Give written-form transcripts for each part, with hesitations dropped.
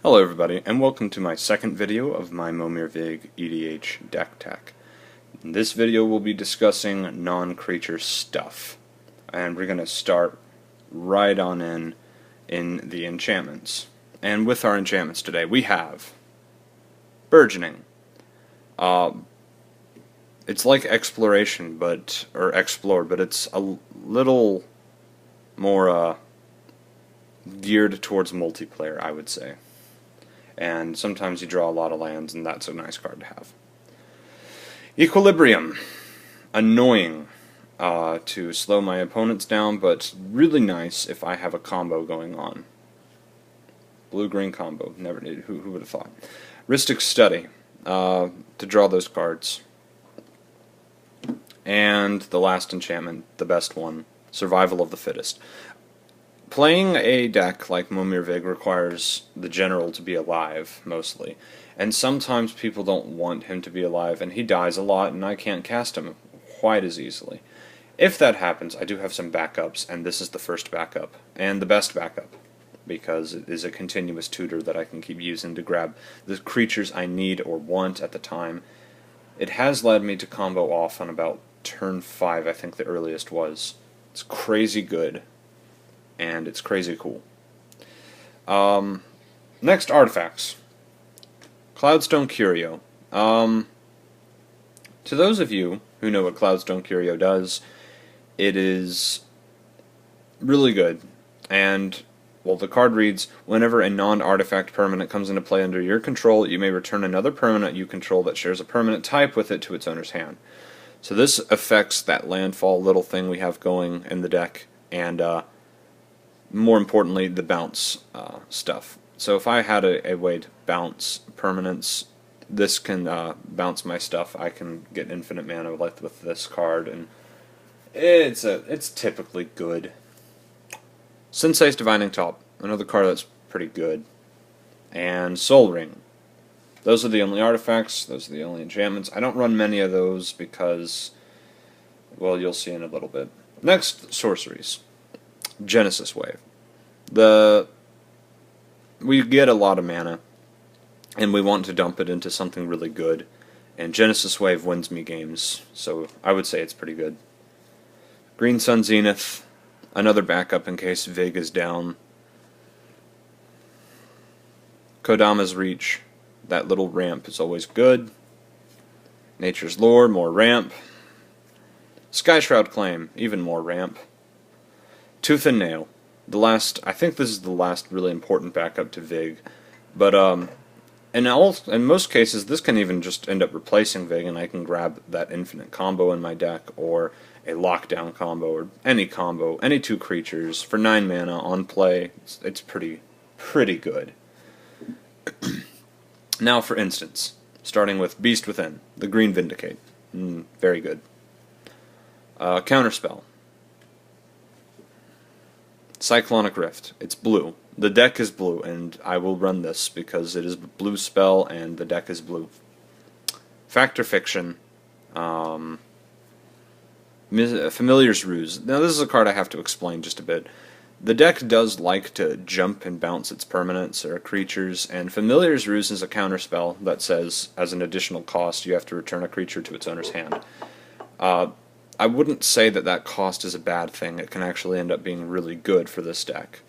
Hello everybody, and welcome to my second video of my Momir Vig EDH deck tech. In this video we'll be discussing non-creature stuff, and we're going to start right on in the enchantments. And with our enchantments today we have Burgeoning. It's like Exploration, or Explore, but it's a little more geared towards multiplayer, I would say. And sometimes you draw a lot of lands, and that's a nice card to have. Equilibrium. Annoying to slow my opponents down, but really nice if I have a combo going on. Blue-green combo. Never did. Who would have thought? Rhystic Study. To draw those cards. And the last enchantment, the best one, Survival of the Fittest. Playing a deck like Momir Vig requires the general to be alive, mostly. And sometimes people don't want him to be alive, and he dies a lot, and I can't cast him quite as easily. If that happens, I do have some backups, and this is the first backup, and the best backup, because it is a continuous tutor that I can keep using to grab the creatures I need or want at the time. It has led me to combo off on about turn 5, I think the earliest was. It's crazy good. And it's crazy cool. Next, artifacts. Cloudstone Curio. To those of you who know what Cloudstone Curio does, it is really good. And, well, the card reads, whenever a non-artifact permanent comes into play under your control, you may return another permanent you control that shares a permanent type with it to its owner's hand. So this affects that landfall little thing we have going in the deck, and more importantly, the bounce stuff. So if I had a way to bounce permanents, this can bounce my stuff. I can get infinite mana with this card, and it's typically good. Sensei's Divining Top, another card that's pretty good. And Soul Ring. Those are the only artifacts, those are the only enchantments. I don't run many of those because, well, you'll see in a little bit. Next, sorceries. Genesis Wave. We get a lot of mana, and we want to dump it into something really good, and Genesis Wave wins me games, so I would say it's pretty good. Green Sun Zenith, another backup in case Vig is down. Kodama's Reach, that little ramp is always good. Nature's Lore, more ramp. Skyshroud Claim, even more ramp. Tooth and Nail. I think this is the last really important backup to Vig, but in most cases this can even just end up replacing Vig, and I can grab that infinite combo in my deck, or a lockdown combo, or any combo, any two creatures for 9 mana on play. It's pretty good. Now, for instance, starting with Beast Within, the Green Vindicate, very good. Counterspell. Cyclonic Rift. It's blue. The deck is blue, and I will run this because it is a blue spell and the deck is blue. Fact or Fiction. Familiar's Ruse. Now this is a card I have to explain just a bit. The deck does like to jump and bounce its permanents or creatures, and Familiar's Ruse is a counterspell that says, as an additional cost, you have to return a creature to its owner's hand. I wouldn't say that cost is a bad thing. It can actually end up being really good for this deck.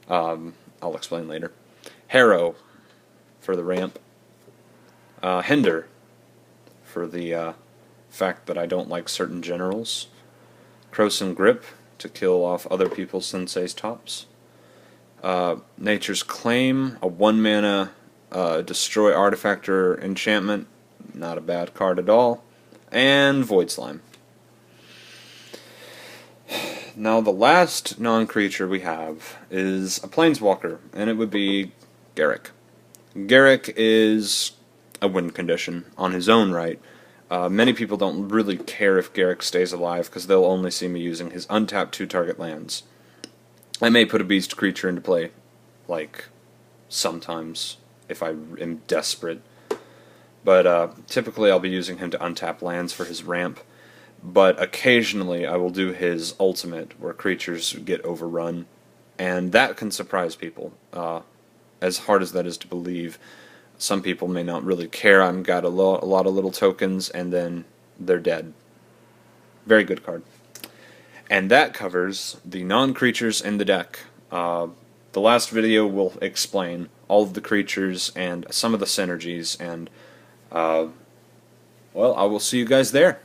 I'll explain later. Harrow for the ramp. Hinder for the fact that I don't like certain generals. Krosan Grip to kill off other people's Sensei's tops. Nature's Claim, a 1-mana destroy artifact or enchantment. Not a bad card at all. And Void Slime. Now the last non-creature we have is a planeswalker, and it would be Garruk. Garruk is a win condition on his own right. Many people don't really care if Garruk stays alive because they'll only see me using his untapped 2-target lands. I may put a beast creature into play, like, sometimes, if I am desperate. But typically I'll be using him to untap lands for his ramp. But occasionally I will do his ultimate, where creatures get overrun, and that can surprise people. as hard as that is to believe. Some people may not really care. I've got a lot of little tokens, and then they're dead. Very good card. And that covers the non-creatures in the deck. The last video will explain all of the creatures and some of the synergies, and well, I will see you guys there.